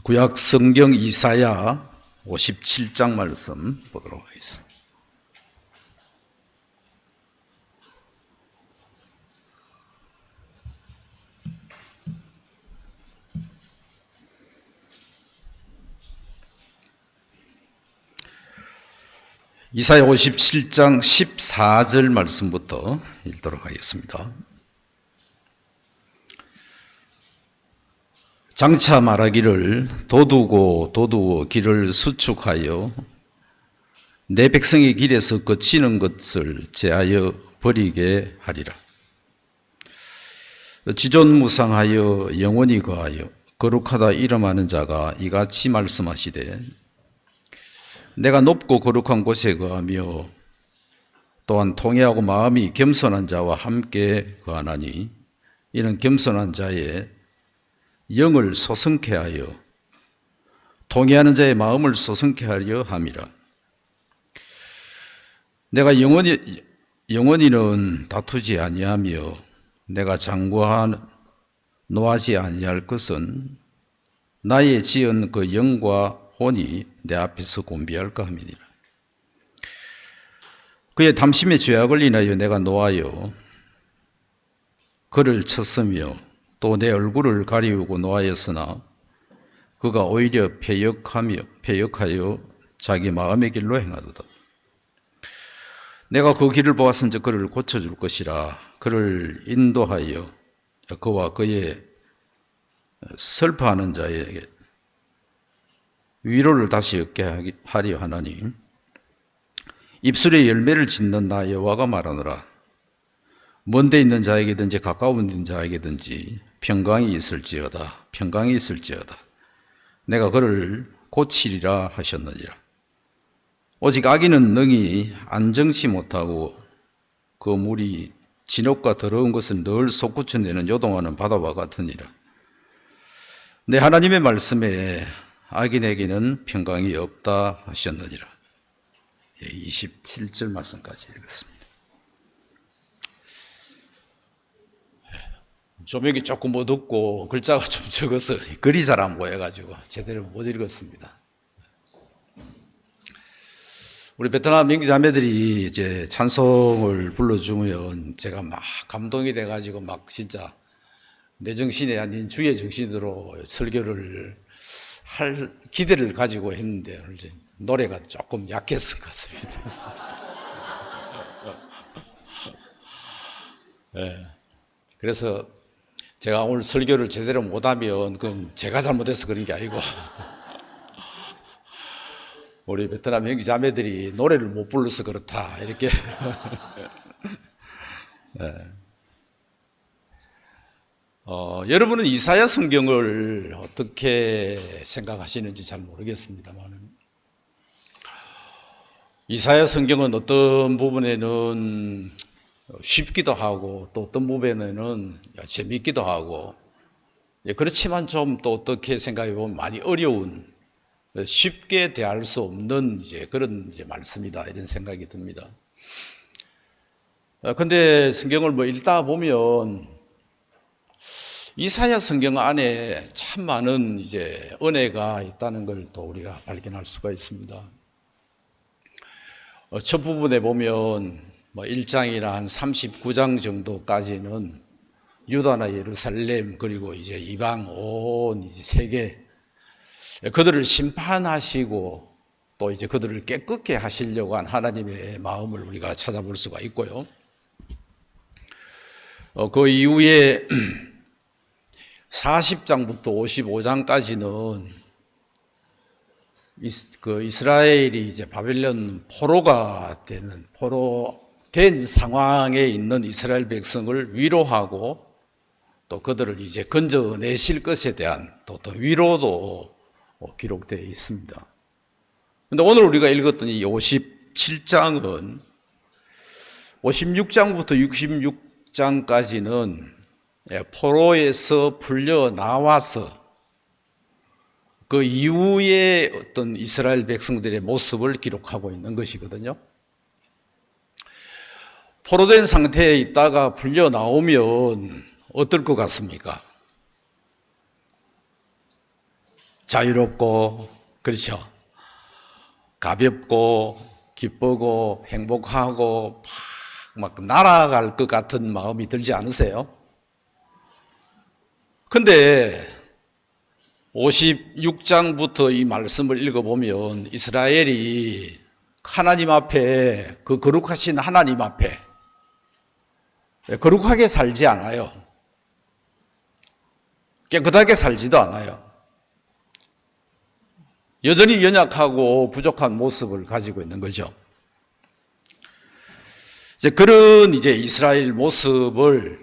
구약 성경 이사야 57장 말씀 보도록 하겠습니다. 이사야 57장 14절 말씀부터 읽도록 하겠습니다. 장차 말하기를 도두고 길을 수축하여 내 백성의 길에서 거치는 것을 제하여 버리게 하리라. 지존무상하여 영원히 거하여 거룩하다 이름하는 자가 이같이 말씀하시되 내가 높고 거룩한 곳에 거하며 또한 통회하고 마음이 겸손한 자와 함께 거하나니 이는 겸손한 자의 영을 소성케 하여 통회하는 자의 마음을 소성케 하려 함이라. 내가 영원히는 다투지 아니하며 내가 노하지 아니할 것은 나의 지은 그 영과 혼이 내 앞에서 곤비할까 함이니라. 그의 탐심의 죄악을 인하여 내가 노하여 그를 쳤으며 또 내 얼굴을 가리우고 노하였으나 그가 오히려 패역하여 자기 마음의 길로 행하도다. 내가 그 길을 보았은즉 그를 고쳐줄 것이라. 그를 인도하여 그와 그의 슬퍼하는 자에게 위로를 다시 얻게 하려 하나니 입술에 열매를 짓는 나 여호와가 말하노라. 먼데 있는 자에게든지 가까운 있는 자에게든지 평강이 있을지어다. 내가 그를 고치리라 하셨느니라. 오직 악인은 능히 안정치 못하고 그 물이 진흙과 더러운 것을 늘 솟구쳐내는 요동하는 바다와 같으니라. 내 하나님의 말씀에 악인에게는 평강이 없다 하셨느니라. 27절 말씀까지 읽었습니다. 조명이 조금 어둡고 글자가 좀 적어서 글이 잘 안 보여가지고 제대로 못 읽었습니다. 우리 베트남 명기 자매들이 이제 찬송을 불러주면 제가 막 감동이 돼가지고 막 진짜 내 정신이 아닌 주의 정신으로 설교를 할 기대를 가지고 했는데 이제 노래가 조금 약했을 것 같습니다. 네. 그래서 제가 오늘 설교를 제대로 못하면 그건 제가 잘못해서 그런 게 아니고 우리 베트남 형제 자매들이 노래를 못 불러서 그렇다 이렇게 네. 여러분은 이사야 성경을 어떻게 생각하시는지 잘 모르겠습니다만 이사야 성경은 어떤 부분에는 쉽기도 하고 또 어떤 부분에는 재미있기도 하고 그렇지만 좀 또 어떻게 생각해 보면 많이 어려운 쉽게 대할 수 없는 그런 말씀이다 이런 생각이 듭니다. 근데 성경을 읽다 보면 이사야 성경 안에 참 많은 은혜가 있다는 걸 또 우리가 발견할 수가 있습니다. 첫 부분에 보면 1장이나 한 39장 정도까지는 유다나 예루살렘 그리고 이방 온 세계 그들을 심판하시고 또 그들을 깨끗게 하시려고 한 하나님의 마음을 우리가 찾아볼 수가 있고요. 그 이후에 40장부터 55장까지는 이스라엘이 바벨론 포로가 된 상황에 있는 이스라엘 백성을 위로하고 또 그들을 건져내실 것에 대한 또 위로도 기록되어 있습니다. 그런데 오늘 우리가 읽었던 이 57장은 56장부터 66장까지는 포로에서 풀려 나와서 그 이후에 어떤 이스라엘 백성들의 모습을 기록하고 있는 것이거든요. 포로된 상태에 있다가 풀려 나오면 어떨 것 같습니까? 자유롭고, 그렇죠. 가볍고, 기쁘고, 행복하고, 막 날아갈 것 같은 마음이 들지 않으세요? 근데 56장부터 이 말씀을 읽어보면 이스라엘이 하나님 앞에, 그 거룩하신 하나님 앞에 거룩하게 살지 않아요. 깨끗하게 살지도 않아요. 여전히 연약하고 부족한 모습을 가지고 있는 거죠. 이제 그런 이스라엘 모습을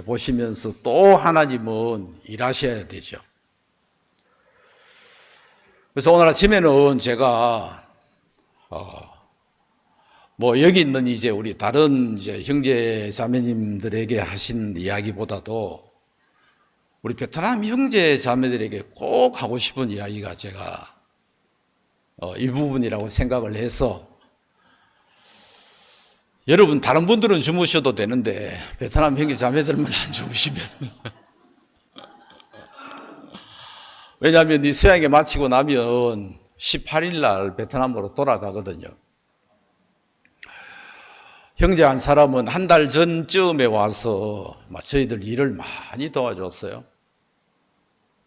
보시면서 또 하나님은 일하셔야 되죠. 그래서 오늘 아침에는 제가 여기 있는 우리 다른 형제 자매님들에게 하신 이야기보다도 우리 베트남 형제 자매들에게 꼭 하고 싶은 이야기가 제가 이 부분이라고 생각을 해서, 여러분 다른 분들은 주무셔도 되는데 베트남 형제 자매들만 안 주무시면 왜냐하면 이 수양회 마치고 나면 18일 날 베트남으로 돌아가거든요. 형제 한 사람은 한 달 전쯤에 와서 저희들 일을 많이 도와줬어요.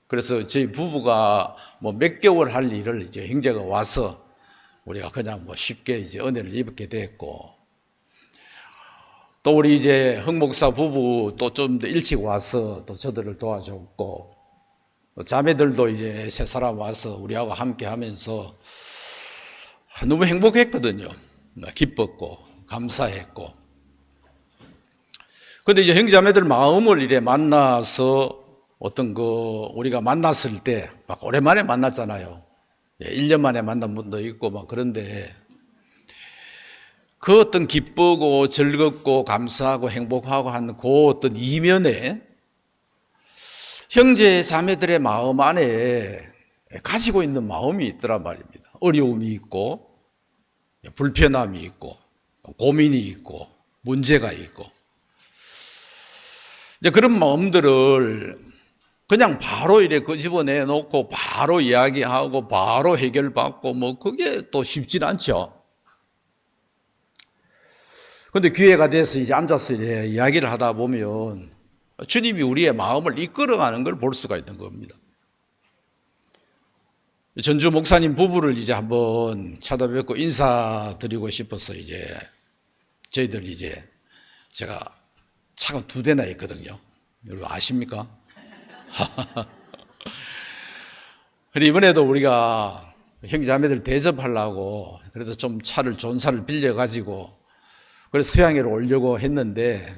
그래서 저희 부부가 몇 개월 할 일을 형제가 와서 우리가 그냥 쉽게 은혜를 입게 됐고, 또 우리 흥 목사 부부 또 좀 더 일찍 와서 또 저들을 도와줬고, 또 자매들도 세 사람 와서 우리하고 함께 하면서 너무 행복했거든요. 기뻤고 감사했고. 근데 형제자매들 마음을 만나서 우리가 만났을 때 막 오랜만에 만났잖아요. 1년 만에 만난 분도 있고 그런데 그 어떤 기쁘고 즐겁고 감사하고 행복하고 하는 그 어떤 이면에 형제 자매들의 마음 안에 가지고 있는 마음이 있더란 말입니다. 어려움이 있고 불편함이 있고 고민이 있고 문제가 있고, 그런 마음들을 그냥 바로 끄집어내 놓고 바로 이야기하고 바로 해결받고 그게 또 쉽진 않죠. 근데 기회가 돼서 앉아서 이야기를 하다 보면 주님이 우리의 마음을 이끌어가는 걸 볼 수가 있는 겁니다. 전주 목사님 부부를 한번 찾아뵙고 인사드리고 싶어서 저희들 제가 차가 2대나 있거든요. 여러분 아십니까? 그리고 이번에도 우리가 형제자매들 대접하려고 그래도 좀 좋은 차를 빌려가지고 그래서 수양회로 오려고 했는데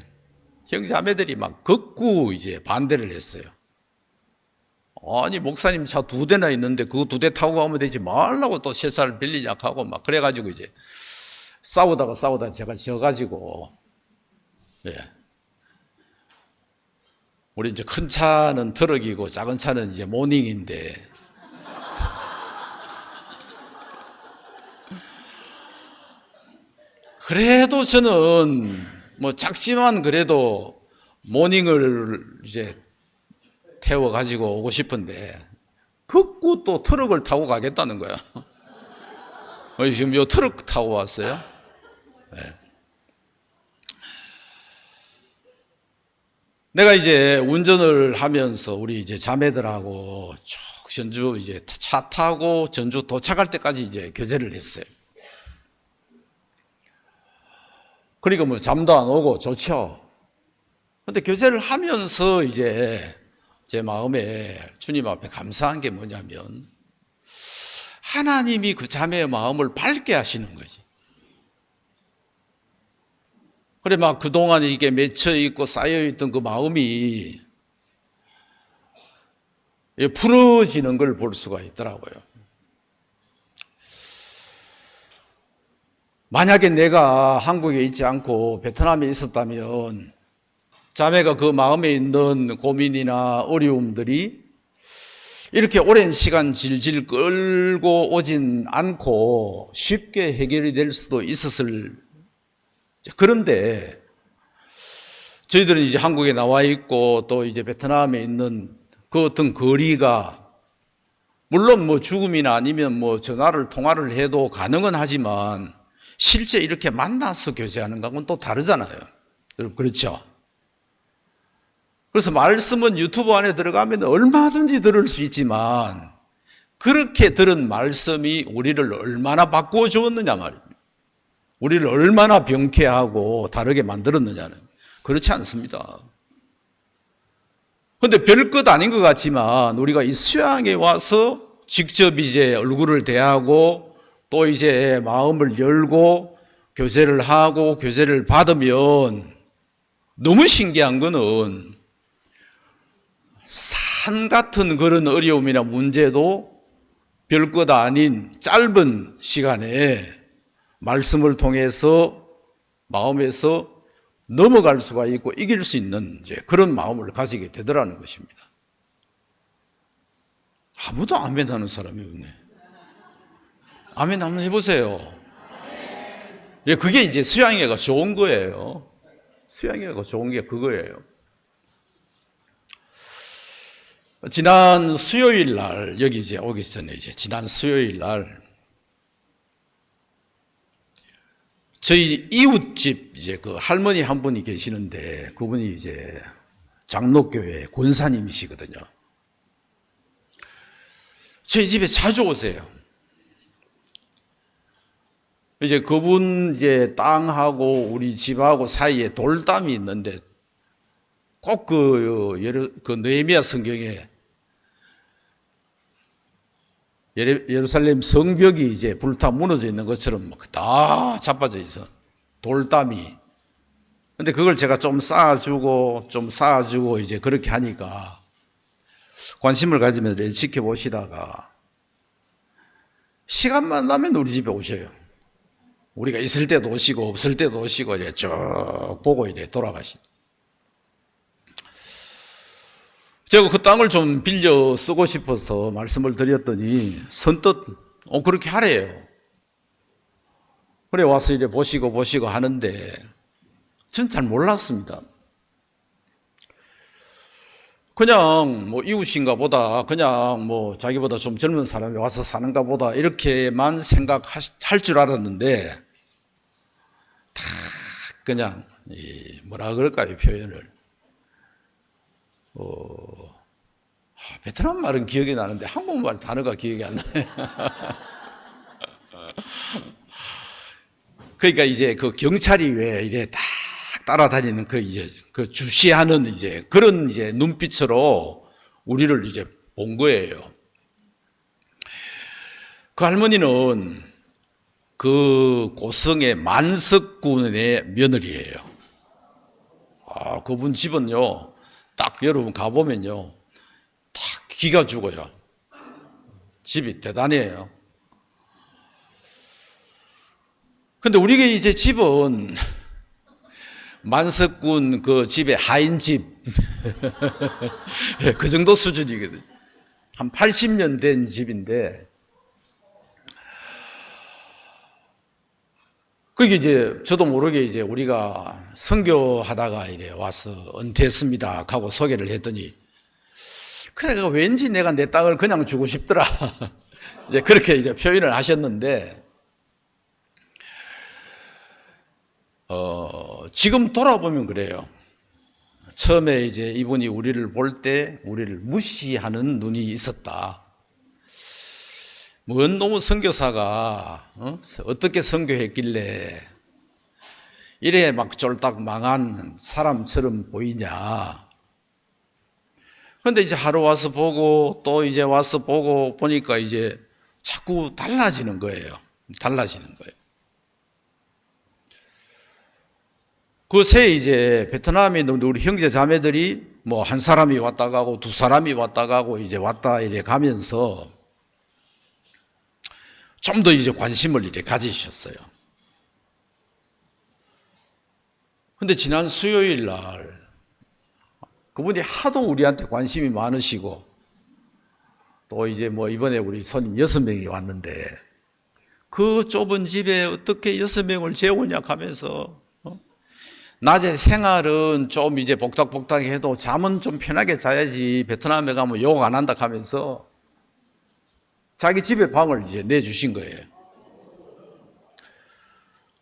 형제자매들이 극구 반대를 했어요. 아니 목사님 차 2대나 있는데 그 2대 타고 가면 되지 말라고 또 새 차를 빌리자 하고 그래가지고 싸우다가 제가 져가지고, 우리 큰 차는 트럭이고 작은 차는 모닝인데 그래도 저는 작지만 그래도 모닝을 태워가지고 오고 싶은데 극구 또 트럭을 타고 가겠다는 거야. 지금 요 트럭 타고 왔어요. 내가 운전을 하면서 우리 자매들하고 쭉 전주 차 타고 전주 도착할 때까지 교제를 했어요. 그러니까 잠도 안 오고 좋죠. 근데 교제를 하면서 제 마음에 주님 앞에 감사한 게 뭐냐면 하나님이 그 자매의 마음을 밝게 하시는 거지. 그래 그동안 맺혀 있고 쌓여 있던 그 마음이 풀어지는 걸 볼 수가 있더라고요. 만약에 내가 한국에 있지 않고 베트남에 있었다면 자매가 그 마음에 있는 고민이나 어려움들이 이렇게 오랜 시간 질질 끌고 오진 않고 쉽게 해결이 될 수도 있었을. 그런데 저희들은 한국에 나와 있고 또 베트남에 있는 그 어떤 거리가 물론 뭐 죽음이나 아니면 뭐 전화를 통화를 해도 가능은 하지만 실제 이렇게 만나서 교제하는 것은 또 다르잖아요. 그렇죠? 그래서 말씀은 유튜브 안에 들어가면 얼마든지 들을 수 있지만 그렇게 들은 말씀이 우리를 얼마나 바꾸어 주었느냐 말입니다. 우리를 얼마나 병쾌하고 다르게 만들었느냐는 그렇지 않습니다. 그런데 별것 아닌 것 같지만 우리가 이 수양에 와서 직접 이제 얼굴을 대하고 또 이제 마음을 열고 교제를 하고 교제를 받으면 너무 신기한 거는 산 같은 그런 어려움이나 문제도 별것 아닌 짧은 시간에 말씀을 통해서 마음에서 넘어갈 수가 있고 이길 수 있는 이제 그런 마음을 가지게 되더라는 것입니다. 아무도 아멘 하는 사람이 없네. 아멘 한번 해보세요. 예, 그게 이제 수양회가 좋은 거예요. 수양회가 좋은 게 그거예요. 지난 수요일 날, 여기 이제 오기 전에 지난 수요일 날, 저희 이웃집 이제 그 할머니 한 분이 계시는데 그분이 이제 장로교회 권사님이시거든요. 저희 집에 자주 오세요. 이제 그분 이제 땅하고 우리 집하고 사이에 돌담이 있는데 꼭 그 느헤미야 성경에 예루살렘 성벽이 이제 불타 무너져 있는 것처럼 다 자빠져 있어. 돌담이. 근데 그걸 제가 좀 쌓아주고 이제 그렇게 하니까 관심을 가지면서 지켜보시다가 시간만 나면 우리 집에 오셔요. 우리가 있을 때도 오시고 없을 때도 오시고 이래 쭉 보고 이래 돌아가시. 제가 그 땅을 좀 빌려 쓰고 싶어서 말씀을 드렸더니 선뜻 그렇게 하래요. 그래 와서 이래 보시고 하는데 전 잘 몰랐습니다. 그냥 뭐 이웃인가 보다, 그냥 뭐 자기보다 좀 젊은 사람이 와서 사는가 보다 이렇게만 생각할 줄 알았는데 다 그냥 뭐라 그럴까요, 표현을. 베트남 말은 기억이 나는데 한국말 단어가 기억이 안 나요. 그러니까 이제 그 경찰이 왜 이래 딱 따라다니는 그 주시하는 이제 그런 이제 눈빛으로 우리를 이제 본 거예요. 그 할머니는 그 고성의 만석군의 며느리예요. 그분 집은요, 딱 여러분 가보면요, 딱 기가 죽어요. 집이 대단해요. 근데 우리가 이제 집은 만석군 그 집의 하인집 그 정도 수준이거든요. 한 80년 된 집인데 그게 이제 저도 모르게 이제 우리가 선교하다가 이래 와서 은퇴했습니다 하고 소개를 했더니 그래 왠지 내가 내 땅을 그냥 주고 싶더라 이제 그렇게 이제 표현을 하셨는데 지금 돌아보면 그래요. 처음에 이제 이분이 우리를 볼 때 우리를 무시하는 눈이 있었다. 뭔 놈의 선교사가 어떻게 선교했길래 이래 막 쫄딱 망한 사람처럼 보이냐. 그런데 이제 하루 와서 보고 또 이제 와서 보고 보니까 이제 자꾸 달라지는 거예요. 달라지는 거예요. 그 새 이제 베트남에 있는 우리 형제 자매들이 뭐 한 사람이 왔다 가고 두 사람이 왔다 가고 이제 왔다 이래 가면서 좀 더 이제 관심을 이렇게 가지셨어요. 근데 지난 수요일 날 그분이 하도 우리한테 관심이 많으시고 또 이제 뭐 이번에 우리 손님 6명이 왔는데 그 좁은 집에 어떻게 6명을 재우냐 하면서 낮에 생활은 좀 이제 복닥복닥 해도 잠은 좀 편하게 자야지 베트남에 가면 욕 안 한다 하면서 자기 집에 방을 이제 내주신 거예요.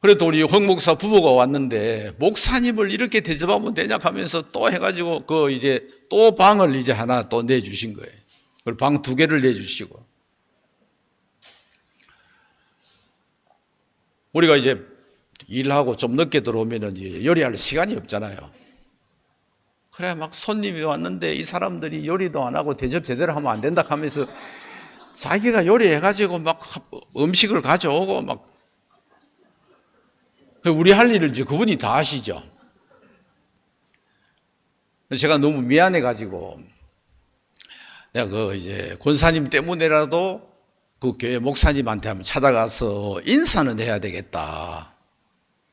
그래도 우리 황 목사 부부가 왔는데 목사님을 이렇게 대접하면 되냐 하면서 또 해가지고 그 이제 또 방을 이제 하나 또 내주신 거예요. 그리고 방 2개를 내주시고. 우리가 이제 일하고 좀 늦게 들어오면 이제 요리할 시간이 없잖아요. 그래 막 손님이 왔는데 이 사람들이 요리도 안 하고 대접 제대로 하면 안 된다 하면서 자기가 요리해가지고 막 음식을 가져오고 막 우리 할 일을 이제 그분이 다 하시죠. 제가 너무 미안해가지고 내가 그 이제 권사님 때문에라도 그 교회 목사님한테 한번 찾아가서 인사는 해야 되겠다.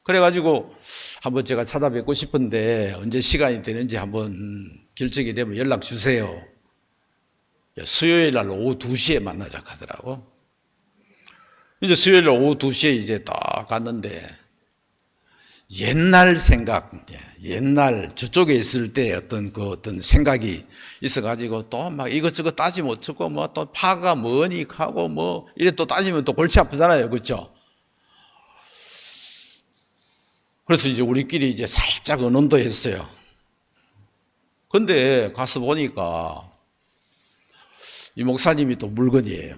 그래가지고 한번 제가 찾아뵙고 싶은데 언제 시간이 되는지 한번 결정이 되면 연락 주세요. 수요일 날 오후 2시에 만나자 하더라고. 이제 수요일 날 오후 2시에 이제 딱 갔는데 옛날 생각, 옛날 저쪽에 있을 때 어떤 생각이 있어가지고 또 막 이것저것 따지 못하고 뭐 또 파가 뭐니 하고 뭐 이래 또 따지면 또 골치 아프잖아요. 그렇죠? 그래서 이제 우리끼리 이제 살짝 의논도 했어요. 근데 가서 보니까 이 목사님이 또 물건이에요.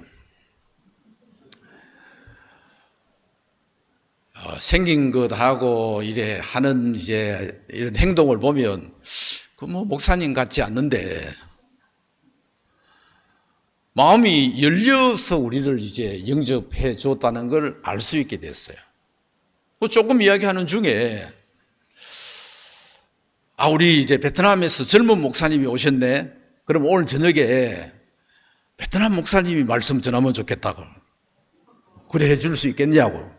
생긴 것하고 이래 하는 이제 이런 행동을 보면 그 뭐 목사님 같지 않는데 마음이 열려서 우리를 이제 영접해 줬다는 걸 알 수 있게 됐어요. 조금 이야기하는 중에 우리 이제 베트남에서 젊은 목사님이 오셨네. 그럼 오늘 저녁에 베트남 목사님이 말씀 전하면 좋겠다고. 그래 해줄 수 있겠냐고.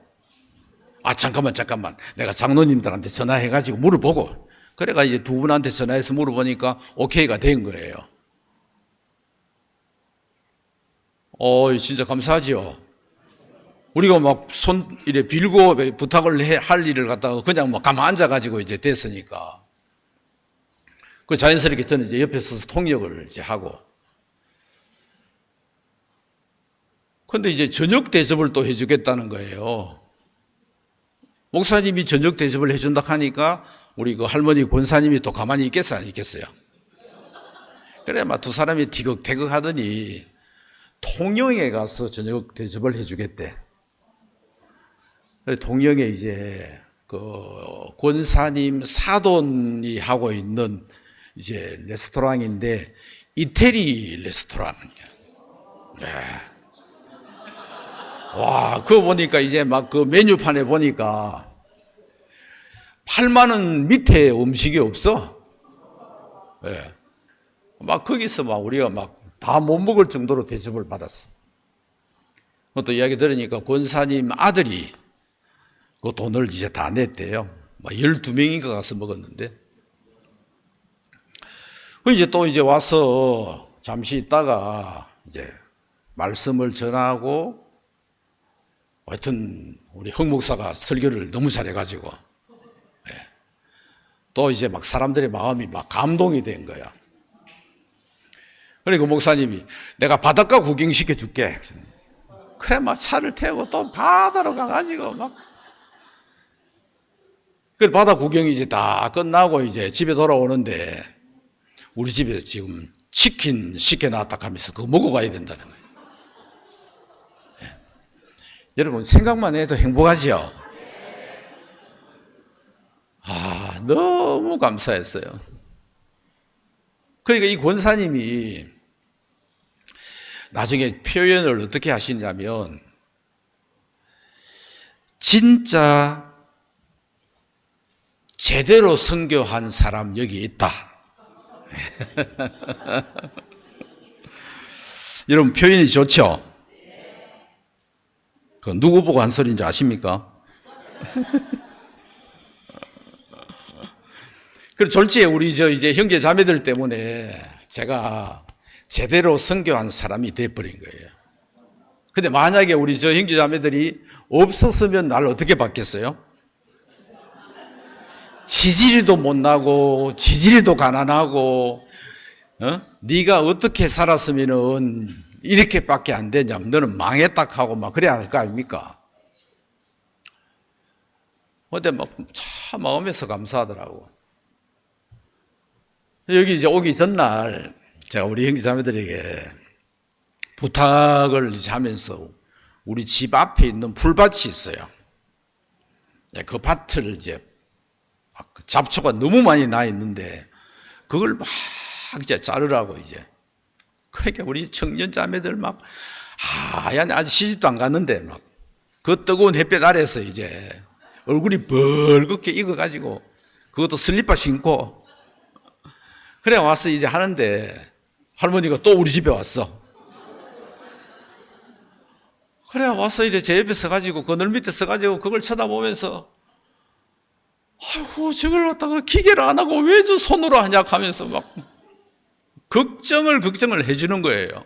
잠깐만. 내가 장로님들한테 전화해가지고 물어보고. 그래가 이제 2분한테 전화해서 물어보니까 오케이가 된 거예요. 진짜 감사하지요. 우리가 막 손 이래 빌고 부탁을 할 일을 갖다가 그냥 뭐 가만 앉아가지고 이제 됐으니까. 그 자연스럽게 저는 이제 옆에 서서 통역을 이제 하고. 근데 이제 저녁 대접을 또 해주겠다는 거예요. 목사님이 저녁 대접을 해준다 하니까 우리 그 할머니 권사님이 또 가만히 있겠어요, 안 있겠어요? 그래, 막 2 사람이 티격태격 하더니 통영에 가서 저녁 대접을 해주겠대. 통영에 이제 그 권사님 사돈이 하고 있는 이제 레스토랑인데 이태리 레스토랑. 네. 와, 그거 보니까 이제 막 그 메뉴판에 보니까 8만 원 밑에 음식이 없어. 네. 막 거기서 막 우리가 막 다 못 먹을 정도로 대접을 받았어. 또 이야기 들으니까 권사님 아들이 그 돈을 이제 다 냈대요. 막 12명인가 가서 먹었는데. 이제 또 이제 와서 잠시 있다가 이제 말씀을 전하고 하여튼 우리 황 목사가 설교를 너무 잘해가지고 또 이제 막 사람들의 마음이 막 감동이 된 거야. 그리고 목사님이 내가 바닷가 구경시켜 줄게. 그래 막 차를 태우고 또 바다로 가가지고 막 그 바다 구경이 이제 다 끝나고 이제 집에 돌아오는데 우리 집에 지금 치킨 시켜놨다 하면서 그거 먹고 가야 된다는 거예요. 여러분 생각만 해도 행복하지요? 너무 감사했어요. 그러니까 이 권사님이 나중에 표현을 어떻게 하시냐면 진짜 제대로 선교한 사람 여기 있다. 여러분 표현이 좋죠? 그 누구 보고 한 소리인지 아십니까? 그리고 졸지에 우리 이제 형제 자매들 때문에 제가 제대로 선교한 사람이 돼버린 거예요. 근데 만약에 우리 형제 자매들이 없었으면 날 어떻게 받겠어요? 지지리도 못 나고 지지리도 가난하고 네가 어떻게 살았으면은 이렇게밖에 안 되냐면 너는 망했다 하고 막 그래야 할 거 아닙니까? 근데 막 참 마음에서 감사하더라고. 여기 이제 오기 전날 제가 우리 형제 자매들에게 부탁을 이제 하면서 우리 집 앞에 있는 풀밭이 있어요. 그 밭을 이제 잡초가 너무 많이 나 있는데 그걸 막 이제 자르라고 이제. 그러니까 우리 청년 자매들 막 하얀 아직 시집도 안 갔는데 막 그 뜨거운 햇볕 아래서 이제 얼굴이 벌겋게 익어가지고 그것도 슬리퍼 신고 그래 와서 이제 하는데 할머니가 또 우리 집에 왔어. 그래 와서 이제 제 옆에 서가지고 그늘 밑에 서가지고 그걸 쳐다보면서 아이고 저걸 갖다가 기계를 안 하고 왜 저 손으로 하냐 하면서 막 걱정을 해주는 거예요.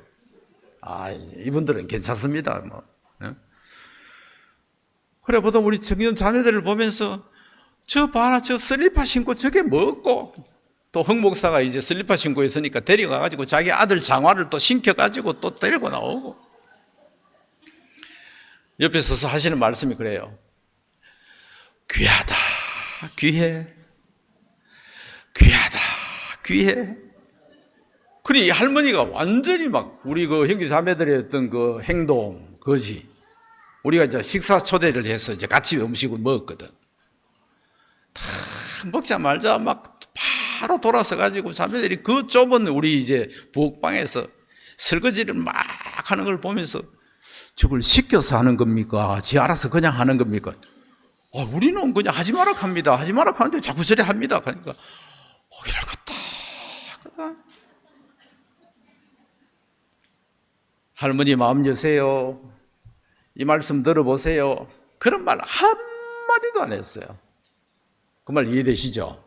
아 이분들은 괜찮습니다. 뭐. 그래 보통 우리 청년 자매들을 보면서 저 봐라 저 슬리퍼 신고 저게 뭐고 또 흥 목사가 이제 슬리퍼 신고 있으니까 데려가가지고 자기 아들 장화를 또 신겨가지고 또 데리고 나오고 옆에 서서 하시는 말씀이 그래요. 귀하다 귀해 귀하다 귀해. 그래 할머니가 완전히 막 우리 그 형제 자매들의 어떤 그 행동 거지. 우리가 이제 식사 초대를 해서 이제 같이 음식을 먹었거든. 다 먹자마자 막 바로 돌아서 가지고 자매들이 그 좁은 우리 이제 부엌방에서 설거지를 막 하는 걸 보면서 저걸 시켜서 하는 겁니까? 지 알아서 그냥 하는 겁니까? 우리는 그냥 하지 마라 합니다. 하지 마라 하는데 자꾸 저래 합니다. 그러니까 고기를 걷다. 할머니 마음 여세요. 이 말씀 들어보세요. 그런 말 한마디도 안 했어요. 그 말 이해되시죠?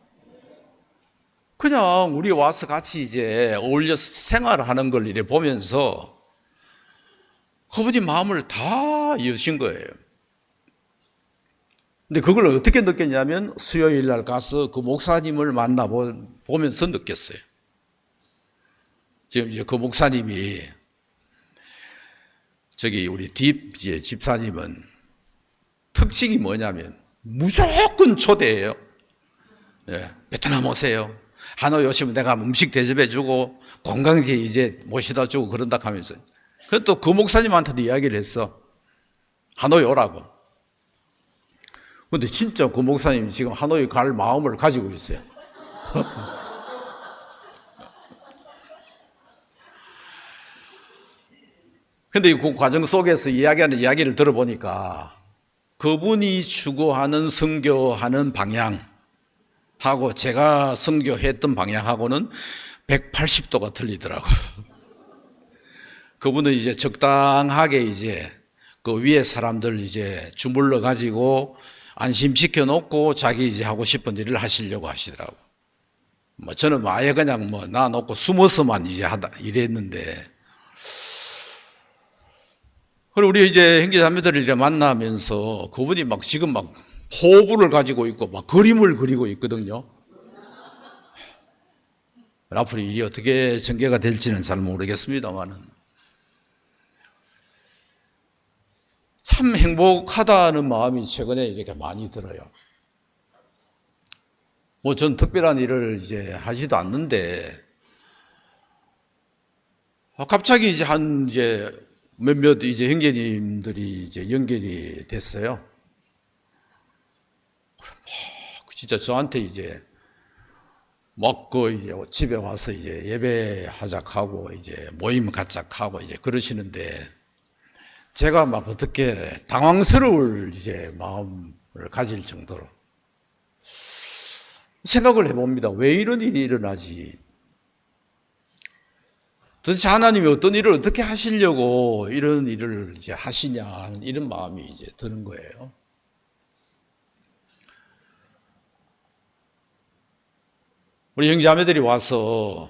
그냥 우리 와서 같이 이제 어울려 생활하는 걸 이래 보면서 그분이 마음을 다 여신 거예요. 근데 그걸 어떻게 느꼈냐면 수요일 날 가서 그 목사님을 만나보면서 느꼈어요. 지금 이제 그 목사님이 저기 우리 집사님은 특징이 뭐냐면 무조건 초대해요. 예, 베트남 오세요. 하노이 오시면 내가 음식 대접해주고 관광지 이제 모시다 주고 그런다 하면서. 그래서 또 그 목사님한테도 이야기를 했어. 하노이 오라고. 근데 진짜 그 목사님이 지금 하노이 갈 마음을 가지고 있어요. 근데 그 과정 속에서 이야기하는 이야기를 들어보니까 그분이 추구하는 선교하는 방향하고 제가 선교했던 방향하고는 180도가 틀리더라고요. 그분은 이제 적당하게 이제 그 위에 사람들 이제 주물러 가지고 안심시켜 놓고 자기 이제 하고 싶은 일을 하시려고 하시더라고요. 뭐 저는 아예 그냥 뭐 놔놓고 숨어서만 이제 이랬는데 그리고 우리 이제 형제자매들을 이제 만나면서 그분이 막 지금 막 포부를 가지고 있고 막 그림을 그리고 있거든요. 앞으로 일이 어떻게 전개가 될지는 잘 모르겠습니다만은 참 행복하다는 마음이 최근에 이렇게 많이 들어요. 뭐 전 특별한 일을 이제 하지도 않는데 갑자기 이제 이제 몇몇 이제 형제님들이 이제 연결이 됐어요. 진짜 저한테 이제 막 그 이제 집에 와서 이제 예배하자하고 이제 모임 갖자하고 이제 그러시는데 제가 막 어떻게 당황스러울 이제 마음을 가질 정도로 생각을 해봅니다. 왜 이런 일이 일어나지? 도대체 하나님이 어떤 일을 어떻게 하시려고 이런 일을 이제 하시냐 하는 이런 마음이 이제 드는 거예요. 우리 형제자매들이 와서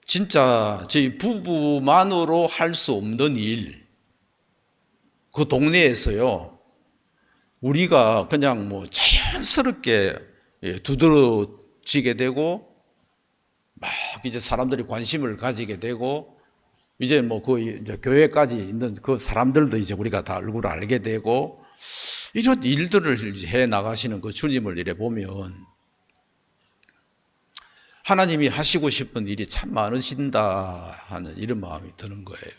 진짜 저희 부부만으로 할 수 없는 일, 그 동네에서요, 우리가 그냥 뭐 자연스럽게 두드러지게 되고 막 이제 사람들이 관심을 가지게 되고 이제 뭐 그 이제 교회까지 있는 그 사람들도 이제 우리가 다 얼굴을 알게 되고 이런 일들을 해 나가시는 그 주님을 이래 보면 하나님이 하시고 싶은 일이 참 많으신다 하는 이런 마음이 드는 거예요.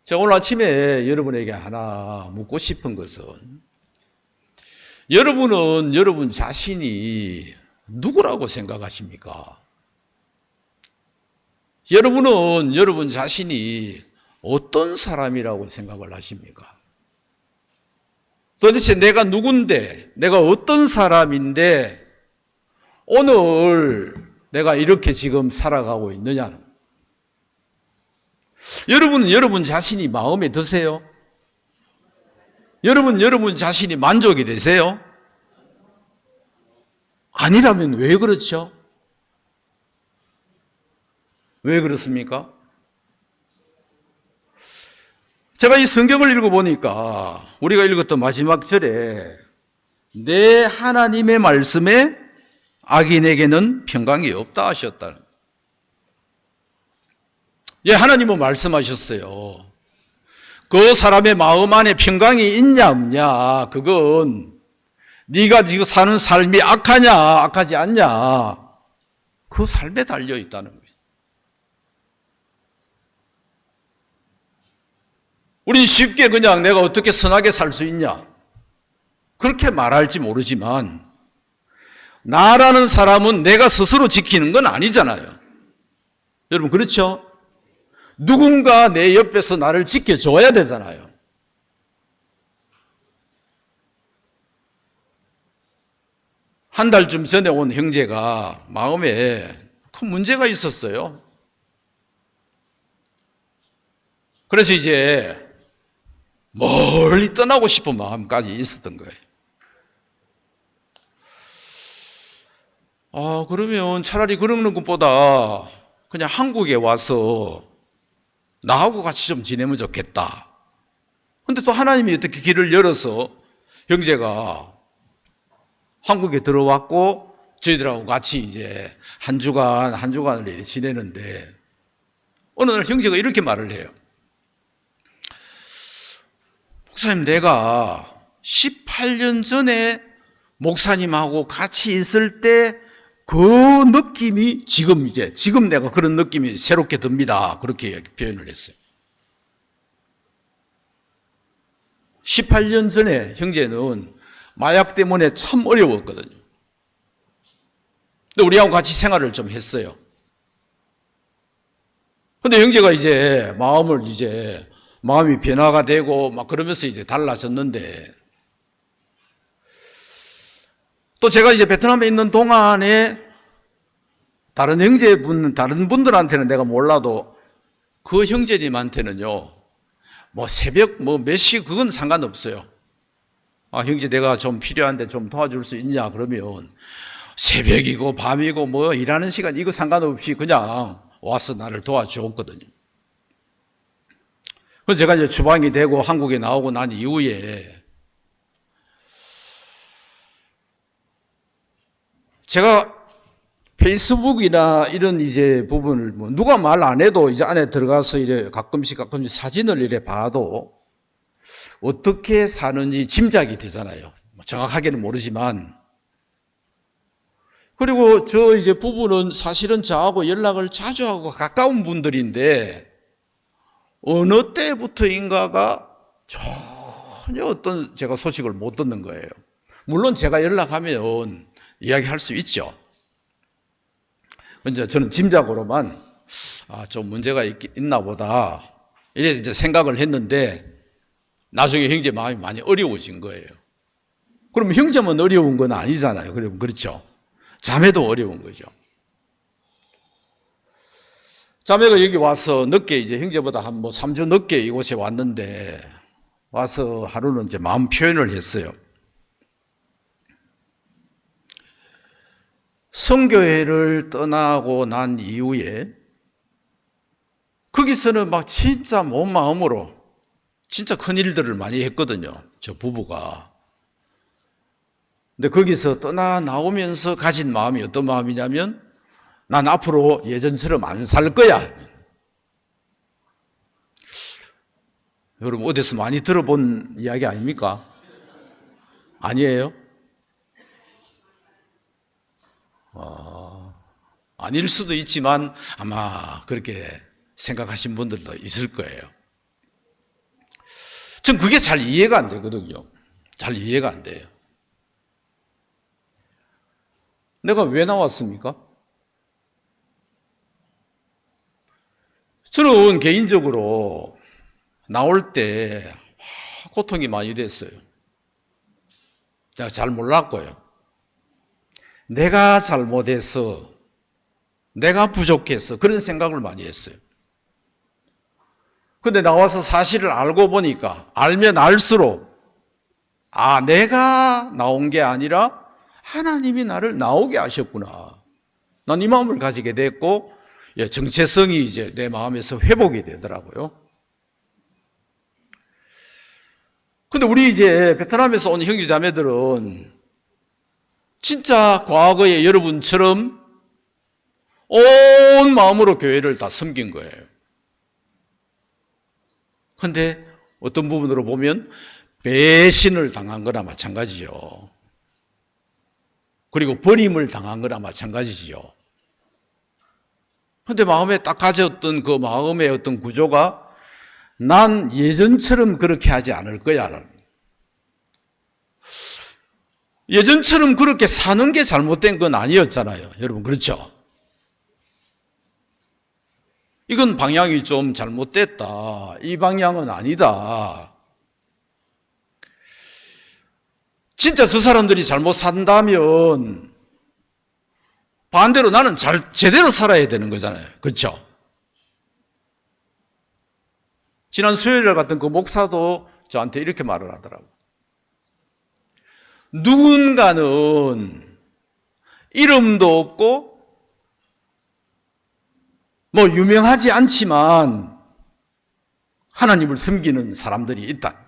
제가 오늘 아침에 여러분에게 하나 묻고 싶은 것은 여러분은 여러분 자신이 누구라고 생각하십니까? 여러분은 여러분 자신이 어떤 사람이라고 생각을 하십니까? 도대체 내가 누군데, 내가 어떤 사람인데 오늘 내가 이렇게 지금 살아가고 있느냐는, 여러분은 여러분 자신이 마음에 드세요? 여러분 자신이 만족이 되세요? 아니라면 왜 그렇죠? 왜 그렇습니까? 제가 이 성경을 읽어보니까 우리가 읽었던 마지막 절에 내 하나님의 말씀에 악인에게는 평강이 없다 하셨다는. 예, 하나님은 말씀하셨어요. 그 사람의 마음 안에 평강이 있냐 없냐, 그건 네가 지금 사는 삶이 악하냐 악하지 않냐, 그 삶에 달려 있다는 거예요. 우린 쉽게 그냥 내가 어떻게 선하게 살 수 있냐 그렇게 말할지 모르지만, 나라는 사람은 내가 스스로 지키는 건 아니잖아요. 여러분 그렇죠? 누군가 내 옆에서 나를 지켜줘야 되잖아요. 한 달쯤 전에 온 형제가 마음에 큰 문제가 있었어요. 그래서 이제 멀리 떠나고 싶은 마음까지 있었던 거예요. 그러면 차라리 그러는 것보다 그냥 한국에 와서 나하고 같이 좀 지내면 좋겠다. 근데 또 하나님이 어떻게 길을 열어서 형제가 한국에 들어왔고 저희들하고 같이 이제 한 주간을 이렇게 지내는데, 어느 날 형제가 이렇게 말을 해요. 목사님, 내가 18년 전에 목사님하고 같이 있을 때 그 느낌이 지금 내가 그런 느낌이 새롭게 듭니다. 그렇게 표현을 했어요. 18년 전에 형제는 마약 때문에 참 어려웠거든요. 근데 우리하고 같이 생활을 좀 했어요. 근데 형제가 이제 마음이 변화가 되고 막 그러면서 이제 달라졌는데, 또 제가 이제 베트남에 있는 동안에 다른 분들한테는 내가 몰라도 그 형제님한테는요, 뭐 새벽 몇 시 그건 상관없어요. 형제 내가 좀 필요한데 좀 도와줄 수 있냐 그러면 새벽이고 밤이고 뭐 일하는 시간 이거 상관없이 그냥 와서 나를 도와주었거든요. 그래서 제가 이제 추방이 되고 한국에 나오고 난 이후에 제가 페이스북이나 이런 이제 부분을 뭐 누가 말 안 해도 이제 안에 들어가서 이래 가끔씩 사진을 이래 봐도 어떻게 사는지 짐작이 되잖아요. 정확하게는 모르지만. 그리고 저 이제 부부는 사실은 저하고 연락을 자주 하고 가까운 분들인데 어느 때부터인가가 전혀 어떤 제가 소식을 못 듣는 거예요. 물론 제가 연락하면 이야기할 수 있죠. 근데 저는 짐작으로만 좀 문제가 있나 보다 이래 이제 생각을 했는데, 나중에 형제 마음이 많이 어려워진 거예요. 그럼 형제만 어려운 건 아니잖아요. 그렇죠? 자매도 어려운 거죠. 자매가 여기 와서 늦게 이제 형제보다 한 3주 늦게 이곳에 왔는데, 와서 하루는 이제 마음 표현을 했어요. 성교회를 떠나고 난 이후에 거기서는 막 진짜 온 마음으로 진짜 큰 일들을 많이 했거든요. 저 부부가. 근데 거기서 떠나 나오면서 가진 마음이 어떤 마음이냐면, 난 앞으로 예전처럼 안 살 거야. 여러분 어디서 많이 들어본 이야기 아닙니까? 아니에요? 아닐 수도 있지만 아마 그렇게 생각하신 분들도 있을 거예요. 전 그게 잘 이해가 안 되거든요. 잘 이해가 안 돼요. 내가 왜 나왔습니까? 저는 개인적으로 나올 때 고통이 많이 됐어요. 제가 잘 몰랐고요. 내가 잘못해서, 내가 부족해서 그런 생각을 많이 했어요. 근데 나와서 사실을 알고 보니까 알면 알수록 내가 나온 게 아니라 하나님이 나를 나오게 하셨구나. 난 이 마음을 가지게 됐고 정체성이 이제 내 마음에서 회복이 되더라고요. 근데 우리 이제 베트남에서 온 형제자매들은 진짜 과거에 여러분처럼 온 마음으로 교회를 다 섬긴 거예요. 근데 어떤 부분으로 보면 배신을 당한 거나 마찬가지죠. 그리고 버림을 당한 거나 마찬가지지요. 근데 마음에 딱 가졌던 그 마음의 어떤 구조가 난 예전처럼 그렇게 하지 않을 거야. 예전처럼 그렇게 사는 게 잘못된 건 아니었잖아요. 여러분 그렇죠? 이건 방향이 좀 잘못됐다. 이 방향은 아니다. 진짜 저 사람들이 잘못 산다면 반대로 나는 제대로 살아야 되는 거잖아요. 그렇죠? 지난 수요일날 같은 그 목사도 저한테 이렇게 말을 하더라고요. 누군가는 이름도 없고 뭐 유명하지 않지만 하나님을 섬기는 사람들이 있다.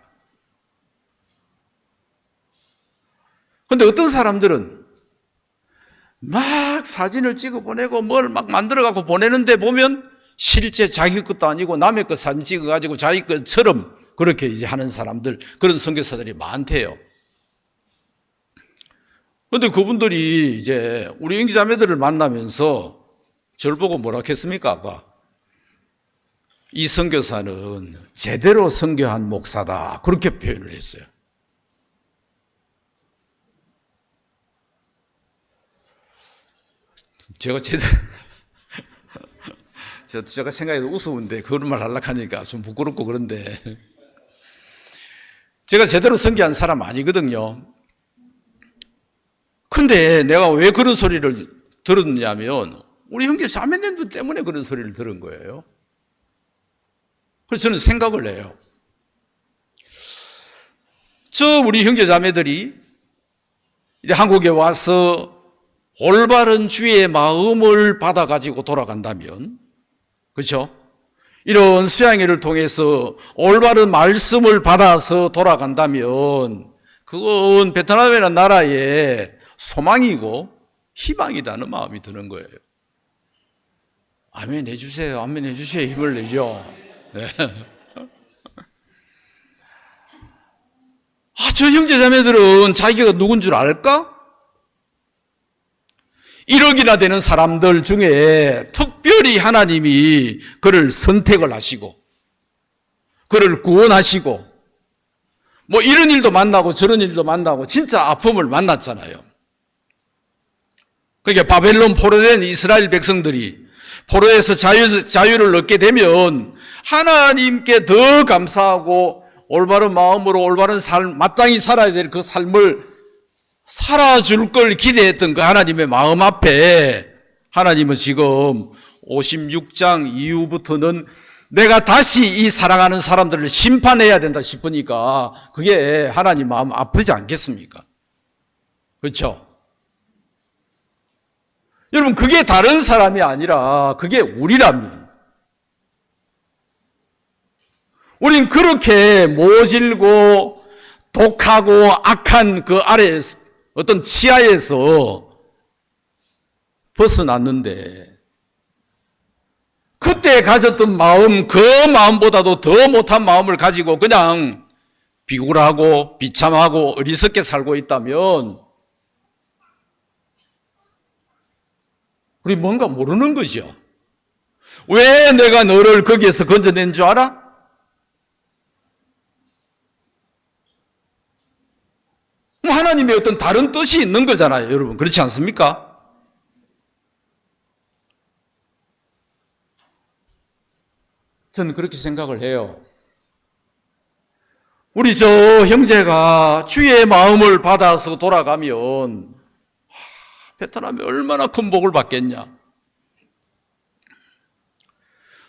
그런데 어떤 사람들은 막 사진을 찍어 보내고 뭘 막 만들어 갖고 보내는데 보면 실제 자기 것도 아니고 남의 것 사진 찍어 가지고 자기 것처럼 그렇게 이제 하는 사람들, 그런 선교사들이 많대요. 그런데 그분들이 이제 우리 형제자매들을 만나면서 저를 보고 뭐라 했습니까? 아까 이 선교사는 제대로 선교한 목사다, 그렇게 표현을 했어요. 제가 생각해도 우스운데 그런 말 하려고 하니까 좀 부끄럽고 그런데 제가 제대로 선교한 사람 아니거든요. 근데 내가 왜 그런 소리를 들었냐면 우리 형제 자매님들 때문에 그런 소리를 들은 거예요. 그래서 저는 생각을 해요. 우리 형제 자매들이 이제 한국에 와서 올바른 주의 마음을 받아가지고 돌아간다면, 그렇죠? 이런 수양회를 통해서 올바른 말씀을 받아서 돌아간다면 그건 베트남이라는 나라의 소망이고 희망이라는 마음이 드는 거예요. 아멘 해주세요. 아멘 해주세요. 힘을 내죠. 네. 저 형제자매들은 자기가 누군 줄 알까? 1억이나 되는 사람들 중에 특별히 하나님이 그를 선택을 하시고 그를 구원하시고 뭐 이런 일도 만나고 저런 일도 만나고 진짜 아픔을 만났잖아요. 그러니까 바벨론 포로된 이스라엘 백성들이 포로에서 자유를 얻게 되면 하나님께 더 감사하고 올바른 마음으로 올바른 삶, 마땅히 살아야 될 그 삶을 살아줄 걸 기대했던 그 하나님의 마음 앞에 하나님은 지금 56장 이후부터는 내가 다시 이 사랑하는 사람들을 심판해야 된다 싶으니까 그게 하나님 마음 아프지 않겠습니까? 그렇죠? 여러분 그게 다른 사람이 아니라 그게 우리라면 우린 그렇게 모질고 독하고 악한 그 아래 어떤 치하에서 벗어났는데 그때 가졌던 마음, 그 마음보다도 더 못한 마음을 가지고 그냥 비굴하고 비참하고 어리석게 살고 있다면 우리 뭔가 모르는 거죠. 왜 내가 너를 거기에서 건져낸 줄 알아? 뭐 하나님의 어떤 다른 뜻이 있는 거잖아요, 여러분. 그렇지 않습니까? 저는 그렇게 생각을 해요. 우리 저 형제가 주의 마음을 받아서 돌아가면 베트남에 얼마나 큰 복을 받겠냐.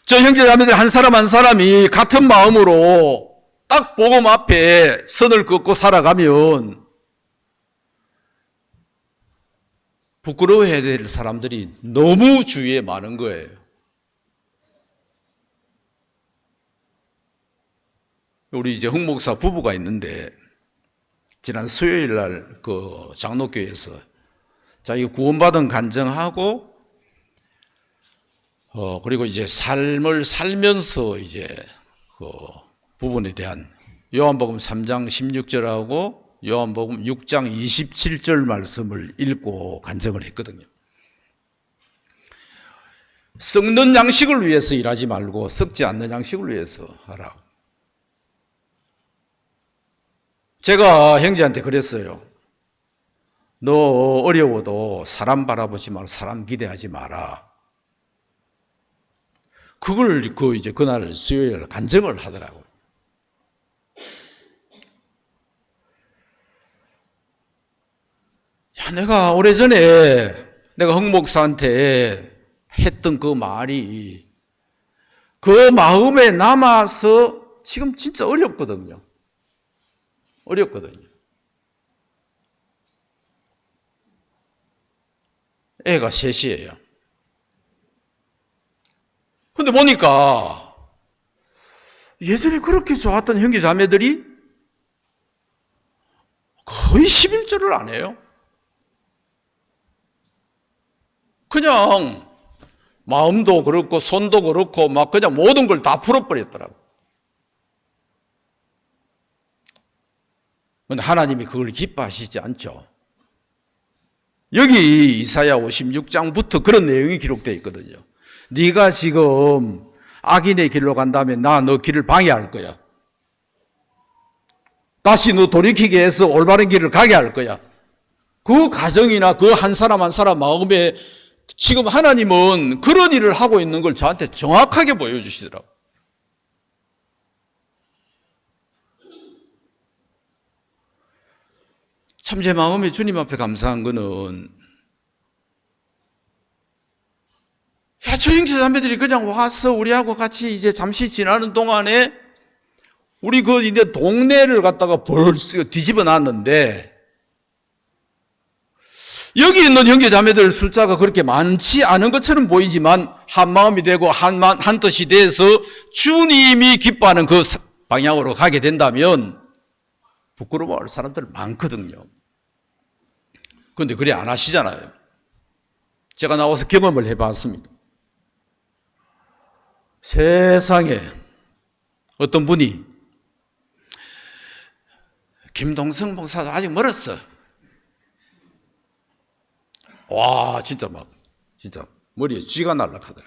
저 형제자매들 한 사람 한 사람이 같은 마음으로 딱 복음 앞에 선을 긋고 살아가면 부끄러워해야 될 사람들이 너무 주위에 많은 거예요. 우리 이제 흥 목사 부부가 있는데 지난 수요일 날 그 장로교회에서 자기가 구원받은 간증하고 그리고 이제 삶을 살면서 이제 그 부분에 대한 요한복음 3장 16절하고 요한복음 6장 27절 말씀을 읽고 간증을 했거든요. 썩는 양식을 위해서 일하지 말고 썩지 않는 양식을 위해서 하라고. 제가 형제한테 그랬어요. 너 어려워도 사람 바라보지 말고 사람 기대하지 마라. 그걸 이제 그날 수요일 간증을 하더라고요. 야, 내가 오래전에 내가 흥 목사한테 했던 그 말이 그 마음에 남아서 지금 진짜 어렵거든요. 애가 셋이에요. 근데 보니까 예전에 그렇게 좋았던 형제 자매들이 거의 11절을 안 해요. 그냥 마음도 그렇고 손도 그렇고 막 그냥 모든 걸 다 풀어버렸더라고. 그런데 하나님이 그걸 기뻐하시지 않죠. 여기 이사야 56장부터 그런 내용이 기록되어 있거든요. 네가 지금 악인의 길로 간다면 나 너 길을 방해할 거야. 다시 너 돌이키게 해서 올바른 길을 가게 할 거야. 그 가정이나 그 한 사람 한 사람 마음에 지금 하나님은 그런 일을 하고 있는 걸 저한테 정확하게 보여주시더라고요. 참 제 마음에 주님 앞에 감사한 거는 야, 저 형제 자매들이 그냥 와서 우리하고 같이 이제 잠시 지나는 동안에 우리 그 이제 동네를 갖다가 벌써 뒤집어 놨는데 여기 있는 형제 자매들 숫자가 그렇게 많지 않은 것처럼 보이지만 한 마음이 되고 한 뜻이 돼서 주님이 기뻐하는 그 방향으로 가게 된다면 부끄러워할 사람들 많거든요. 그런데 그래 안 하시잖아요. 제가 나와서 경험을 해봤습니다. 세상에 어떤 분이 김동성 목사도 아직 멀었어. 와, 진짜 머리에 쥐가 날락하더라.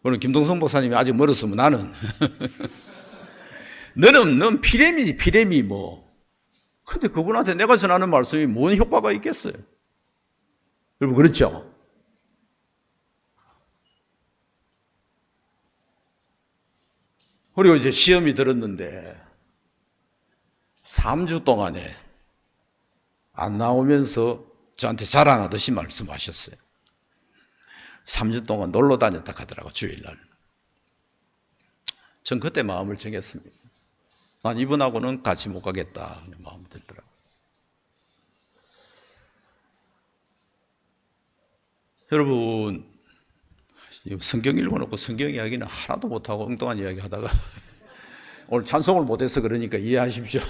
오늘 김동성 목사님이 아직 멀었으면 나는 넌 피렘이지 피렘이 뭐. 근데 그분한테 내가 전하는 말씀이 뭔 효과가 있겠어요? 여러분 그렇죠? 그리고 이제 시험이 들었는데 3주 동안에 안 나오면서 저한테 자랑하듯이 말씀하셨어요. 3주 동안 놀러 다녔다 하더라고, 주일날. 전 그때 마음을 정했습니다. 난 이분하고는 같이 못 가겠다 하는 마음이 들더라고요. 여러분, 성경 읽어놓고 성경 이야기는 하나도 못하고 엉뚱한 이야기 하다가 오늘 찬송을 못해서 그러니까 이해하십시오.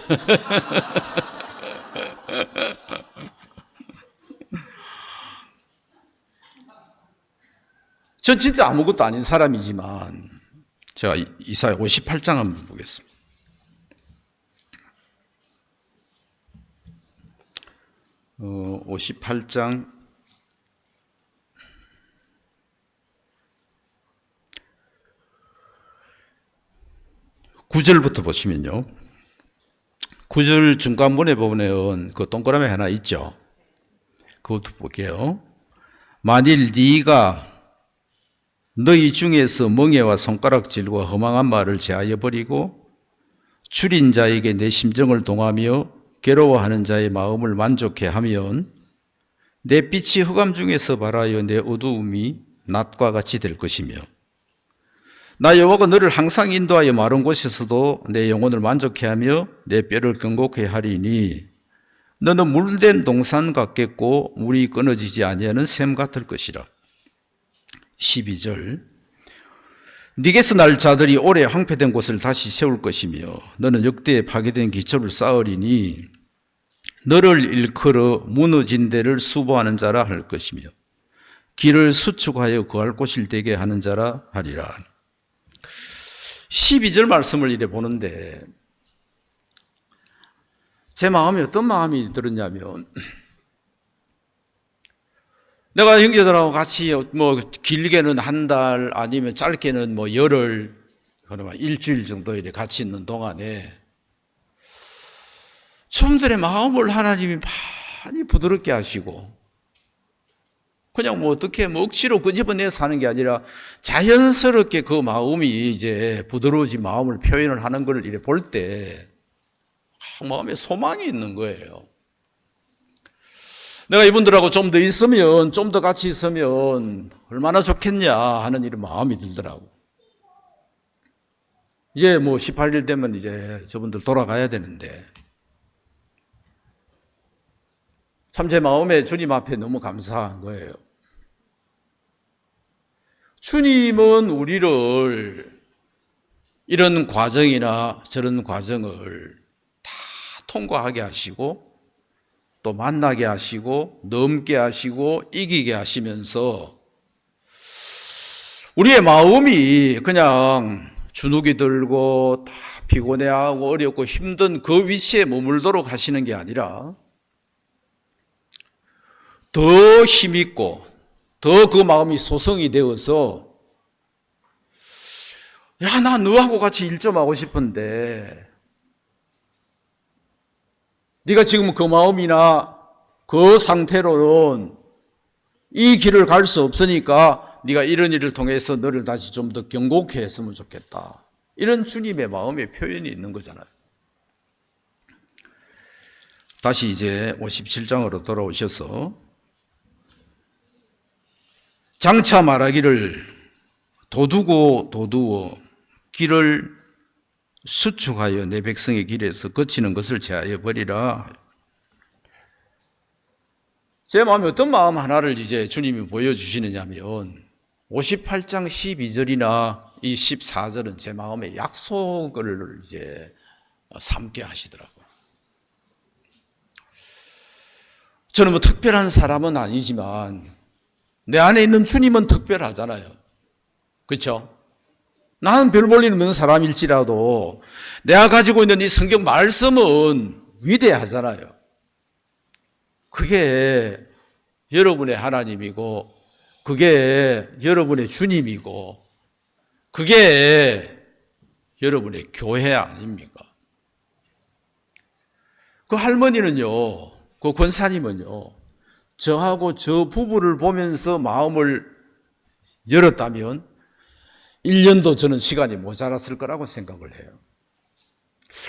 전 진짜 아무것도 아닌 사람이지만 제가 이사야 58장 한번 보겠습니다. 58장 9절부터 보시면요. 9절 중간문에 보면 그 동그라미 하나 있죠. 그것도 볼게요. 만일 네가 너희 중에서 멍에와 손가락질과 허망한 말을 제하여 버리고 줄인 자에게 내 심정을 동하며 괴로워하는 자의 마음을 만족해 하면 내 빛이 흑암 중에서 발하여 내 어두움이 낮과 같이 될 것이며 나 여호와가 너를 항상 인도하여 마른 곳에서도 내 영혼을 만족해 하며 내 뼈를 견고케 하리니 너는 물된 동산 같겠고 물이 끊어지지 아니하는 샘 같을 것이라. 12절 네게서 날 자들이 오래 황폐된 곳을 다시 세울 것이며 너는 역대에 파괴된 기초를 쌓으리니 너를 일컬어 무너진 데를 수보하는 자라 할 것이며 길을 수축하여 거할 곳일 되게 하는 자라 하리라. 12절 말씀을 이래 보는데 제 마음이 어떤 마음이 들었냐면 내가 형제들하고 같이 뭐 길게는 한 달 아니면 짧게는 뭐 열흘 그러면 일주일 정도 이렇게 같이 있는 동안에 저분들의 마음을 하나님이 많이 부드럽게 하시고 그냥 뭐 어떻게 뭐 억지로 끄집어내서 하는 게 아니라 자연스럽게 그 마음이 이제 부드러워진 마음을 표현을 하는 걸 이렇게 볼 때 마음에 소망이 있는 거예요. 내가 이분들하고 좀 더 있으면, 좀 더 같이 있으면 얼마나 좋겠냐 하는 이런 마음이 들더라고. 이제 뭐 18일 되면 이제 저분들 돌아가야 되는데 참 제 마음에 주님 앞에 너무 감사한 거예요. 주님은 우리를 이런 과정이나 저런 과정을 다 통과하게 하시고 또 만나게 하시고 넘게 하시고 이기게 하시면서 우리의 마음이 그냥 주눅이 들고 다 피곤해하고 어렵고 힘든 그 위치에 머물도록 하시는 게 아니라 더 힘있고 더 그 마음이 소성이 되어서 야, 나 너하고 같이 일 좀 하고 싶은데 네가 지금 그 마음이나 그 상태로는 이 길을 갈 수 없으니까 네가 이런 일을 통해서 너를 다시 좀 더 견고케 했으면 좋겠다. 이런 주님의 마음의 표현이 있는 거잖아요. 다시 이제 57장으로 돌아오셔서 장차 말하기를 도두고 도두어 길을 수축하여 내 백성의 길에서 거치는 것을 제하여 버리라. 제 마음에 어떤 마음 하나를 이제 주님이 보여주시느냐면 58장 12절이나 이 14절은 제 마음에 약속을 이제 삼게 하시더라고요. 저는 뭐 특별한 사람은 아니지만 내 안에 있는 주님은 특별하잖아요. 그렇죠? 나는 별 볼 일 없는 사람일지라도 내가 가지고 있는 이 성경 말씀은 위대하잖아요. 그게 여러분의 하나님이고 그게 여러분의 주님이고 그게 여러분의 교회 아닙니까? 그 할머니는요, 그 권사님은요, 저하고 저 부부를 보면서 마음을 열었다면 1년도 저는 시간이 모자랐을 거라고 생각을 해요.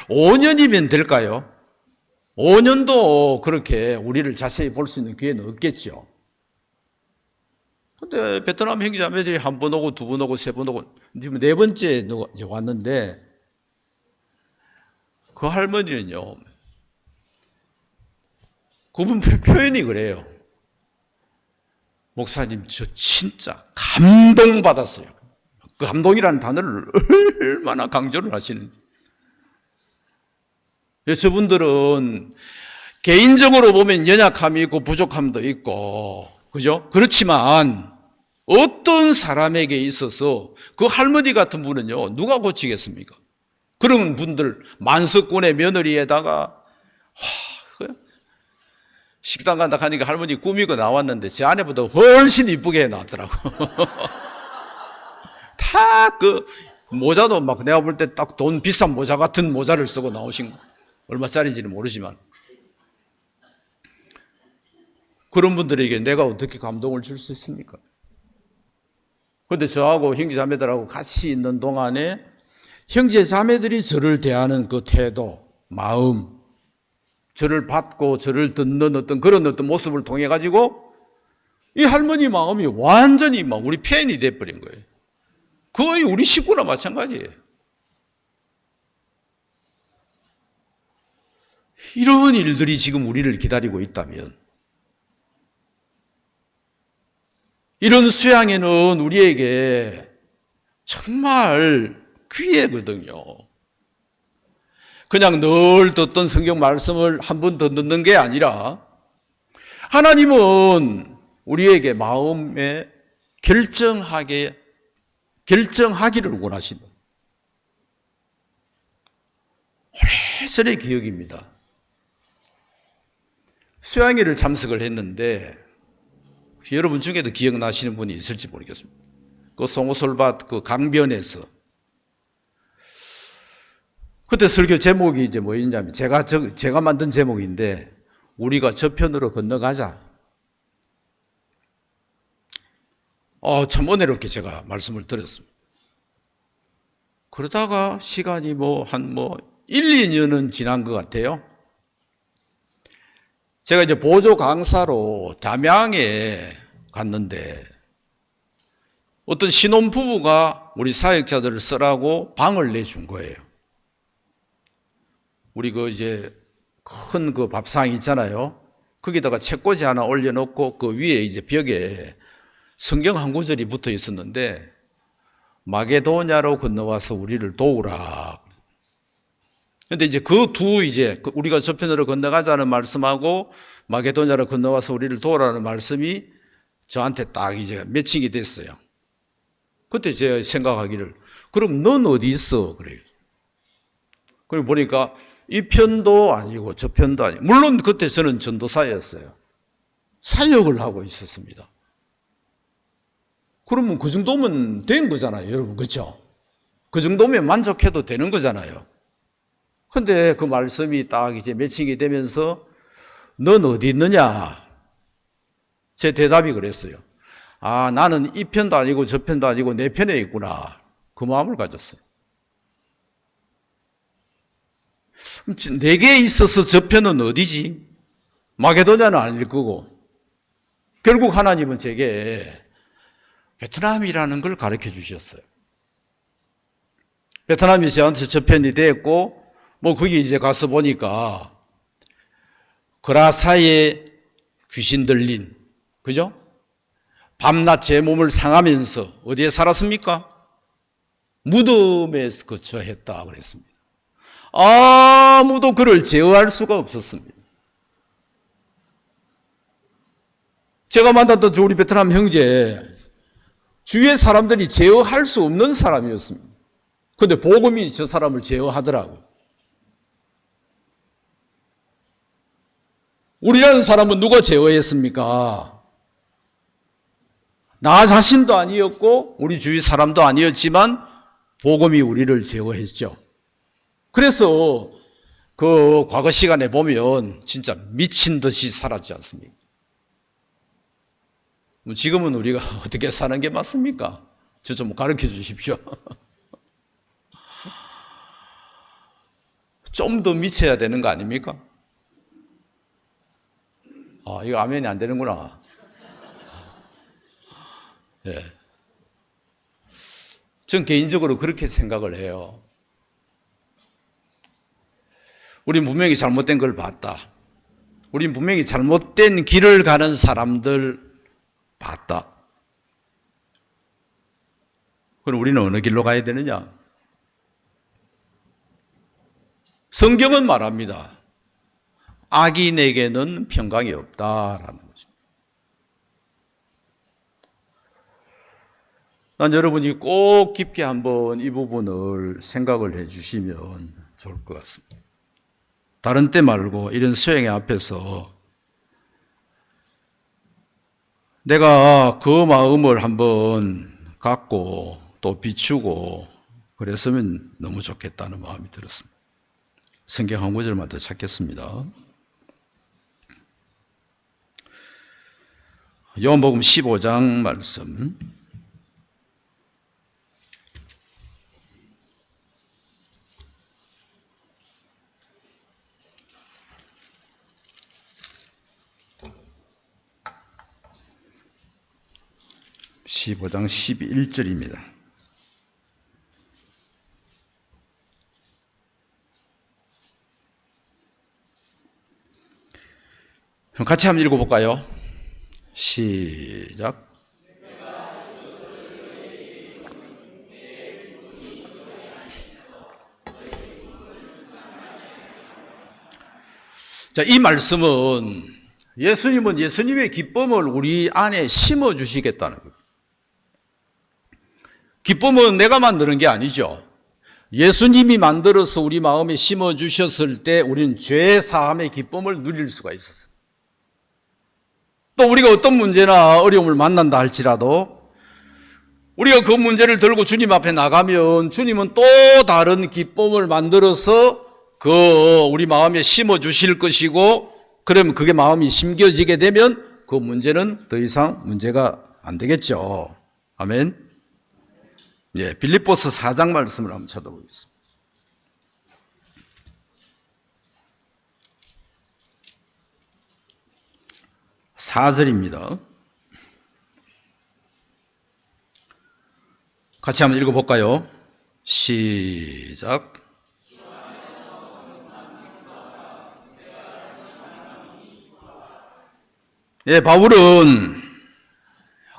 5년이면 될까요? 5년도 그렇게 우리를 자세히 볼 수 있는 기회는 없겠죠. 근데 베트남 형제자매들이 한 번 오고 두 번 오고 세 번 오고 지금 네 번째 왔는데 그 할머니는요, 그분 표현이 그래요. 목사님, 저 진짜 감동받았어요. 그 감동이라는 단어를 얼마나 강조를 하시는지. 저분들은 개인적으로 보면 연약함이 있고 부족함도 있고, 그죠? 그렇지만 어떤 사람에게 있어서 그 할머니 같은 분은요, 누가 고치겠습니까? 그런 분들, 만석군의 며느리에다가, 식당 간다 하니까 할머니 꾸미고 나왔는데 제 아내보다 훨씬 이쁘게 나왔더라고. 다 그 모자도 막 내가 볼 때 딱 돈 비싼 모자 같은 모자를 쓰고 나오신 거. 얼마짜리인지는 모르지만. 그런 분들에게 내가 어떻게 감동을 줄 수 있습니까? 그런데 저하고 형제 자매들하고 같이 있는 동안에 형제 자매들이 저를 대하는 그 태도, 마음, 저를 받고 저를 듣는 그런 모습을 통해 가지고 이 할머니 마음이 완전히 막 우리 팬이 돼버린 거예요. 거의 우리 식구나 마찬가지예요. 이런 일들이 지금 우리를 기다리고 있다면, 이런 수양회는 우리에게 정말 귀하거든요. 그냥 늘 듣던 성경 말씀을 한 번 더 듣는 게 아니라 하나님은 우리에게 마음에 결정하기를 원하신다. 오래전의 기억입니다. 수양회를 참석을 했는데 혹시 여러분 중에도 기억나시는 분이 있을지 모르겠습니다. 그 송호솔밭 그 강변에서 그때 설교 제목이 이제 뭐였냐면 제가 만든 제목인데 우리가 저편으로 건너가자. 참 은혜롭게 제가 말씀을 드렸습니다. 그러다가 시간이 한 1, 2년은 지난 것 같아요. 제가 이제 보조 강사로 담양에 갔는데 어떤 신혼부부가 우리 사역자들을 쓰라고 방을 내준 거예요. 우리 이제 큰 밥상 있잖아요. 거기다가 책꽂이 하나 올려놓고 그 위에 이제 벽에 성경 한 구절이 붙어 있었는데 마게도냐로 건너와서 우리를 도우라. 근데 이제 우리가 저편으로 건너가자는 말씀하고 마게도냐로 건너와서 우리를 도우라는 말씀이 저한테 딱 이제 매칭이 됐어요. 그때 제가 생각하기를, 그럼 넌 어디 있어? 그래요. 그리고 보니까 이 편도 아니고 저 편도 아니고, 물론 그때 저는 전도사였어요. 사역을 하고 있었습니다. 그러면 그 정도면 된 거잖아요, 여러분. 그렇죠? 그 정도면 만족해도 되는 거잖아요. 근데 그 말씀이 딱 이제 매칭이 되면서 넌 어디 있느냐? 제 대답이 그랬어요. 나는 이 편도 아니고 저 편도 아니고 내 편에 있구나. 그 마음을 가졌어요. 내게 있어서 저 편은 어디지? 마게도냐는 아닐 거고. 결국 하나님은 제게 베트남이라는 걸 가르쳐 주셨어요. 베트남이 저한테 저 편이 됐고, 거기 이제 가서 보니까 그라사이에 귀신 들린, 그죠? 밤낮 제 몸을 상하면서 어디에 살았습니까? 무덤에 거처했다 그랬습니다. 아무도 그를 제어할 수가 없었습니다. 제가 만났던 우리 베트남 형제, 주위의 사람들이 제어할 수 없는 사람이었습니다. 그런데 복음이 저 사람을 제어하더라고요. 우리라는 사람은 누가 제어했습니까? 나 자신도 아니었고 우리 주위 사람도 아니었지만 복음이 우리를 제어했죠. 그래서 그 과거 시간에 보면 진짜 미친 듯이 살았지 않습니까? 지금은 우리가 어떻게 사는 게 맞습니까? 저 좀 가르쳐 주십시오. 좀 더 미쳐야 되는 거 아닙니까? 이거 아멘이 안 되는구나. 예. 전 개인적으로 그렇게 생각을 해요. 우린 분명히 잘못된 걸 봤다. 우린 분명히 잘못된 길을 가는 사람들 봤다. 그럼 우리는 어느 길로 가야 되느냐? 성경은 말합니다. 악인에게는 평강이 없다라는 것입니다. 난 여러분이 꼭 깊게 한번 이 부분을 생각을 해 주시면 좋을 것 같습니다. 다른 때 말고 이런 수행회 앞에서 내가 그 마음을 한번 갖고 또 비추고 그랬으면 너무 좋겠다는 마음이 들었습니다. 성경 한 구절만 더 찾겠습니다. 요한복음 15장 말씀. (15장) 11절입니다. 같이 한번 읽어볼까요? 시작. 자, 이 말씀은 예수님은 예수님의 기쁨을 우리 안에 심어 주시겠다는 거예요. 기쁨은 내가 만드는 게 아니죠. 예수님이 만들어서 우리 마음에 심어 주셨을 때 우리는 죄 사함의 기쁨을 누릴 수가 있었어요. 또 우리가 어떤 문제나 어려움을 만난다 할지라도 우리가 그 문제를 들고 주님 앞에 나가면 주님은 또 다른 기쁨을 만들어서 그 우리 마음에 심어 주실 것이고, 그러면 그게 마음이 심겨지게 되면 그 문제는 더 이상 문제가 안 되겠죠. 아멘. 예, 빌립보서 4장 말씀을 한번 찾아보겠습니다. (4절입니다) 같이 한번 읽어볼까요? 시작. 예, 바울은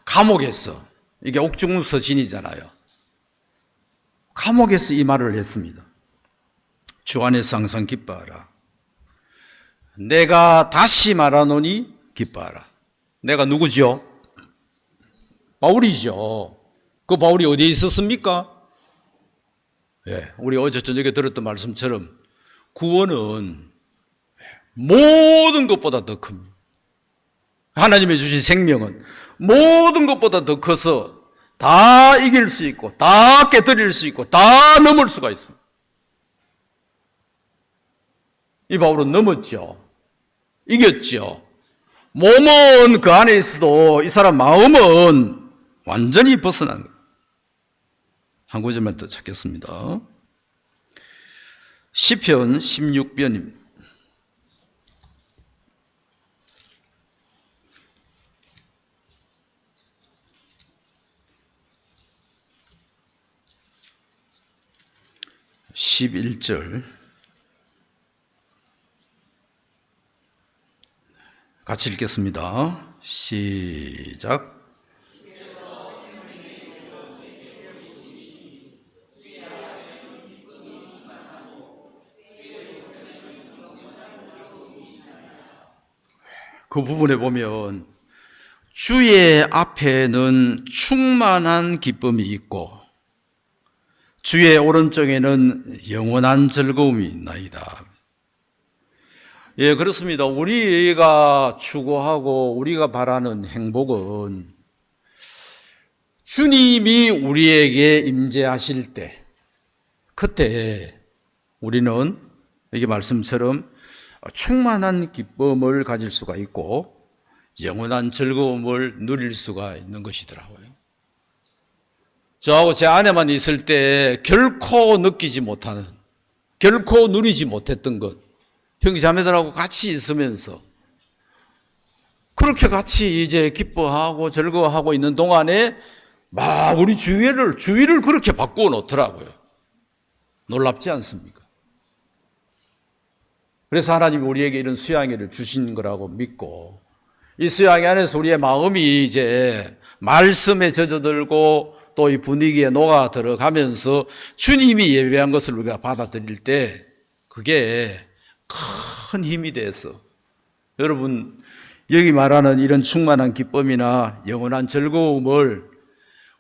감옥에서, 이게 옥중서신이잖아요. 감옥에서 이 말을 했습니다. 주 안에서 항상 기뻐하라. 내가 다시 말하노니 기뻐하라. 내가 누구죠? 바울이죠. 그 바울이 어디에 있었습니까? 예, 우리 어제 저녁에 들었던 말씀처럼 구원은 모든 것보다 더 큽니다. 하나님의 주신 생명은 모든 것보다 더 커서 다 이길 수 있고 다 깨뜨릴 수 있고 다 넘을 수가 있습니다. 이 바울은 넘었죠. 이겼죠. 몸은 그 안에 있어도 이 사람 마음은 완전히 벗어난 거예요. 한 구절만 더 찾겠습니다. 시편 16편입니다. (11절) 같이 읽겠습니다. 시작. 그 부분에 보면 주의 앞에는 충만한 기쁨이 있고 주의 오른쪽에는 영원한 즐거움이 있나이다. 예, 그렇습니다. 우리가 추구하고 우리가 바라는 행복은 주님이 우리에게 임재하실 때, 그때 우리는 이게 말씀처럼 충만한 기쁨을 가질 수가 있고 영원한 즐거움을 누릴 수가 있는 것이더라고요. 저하고 제 아내만 있을 때 결코 느끼지 못하는, 결코 누리지 못했던 것, 형제 자매들하고 같이 있으면서 그렇게 같이 이제 기뻐하고 즐거워하고 있는 동안에 막 우리 주위를 그렇게 바꾸어 놓더라고요. 놀랍지 않습니까? 그래서 하나님이 우리에게 이런 수양회를 주신 거라고 믿고, 이 수양회 안에서 우리의 마음이 이제 말씀에 젖어들고 또 이 분위기에 녹아 들어가면서 주님이 예배한 것을 우리가 받아들일 때 그게 큰 힘이 돼서, 여러분 여기 말하는 이런 충만한 기쁨이나 영원한 즐거움을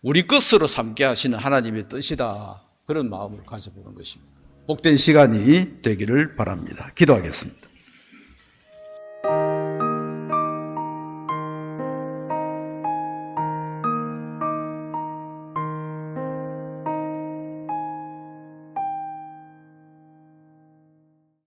우리 것으로 삼게 하시는 하나님의 뜻이다. 그런 마음을 가져보는 것입니다. 복된 시간이 되기를 바랍니다. 기도하겠습니다.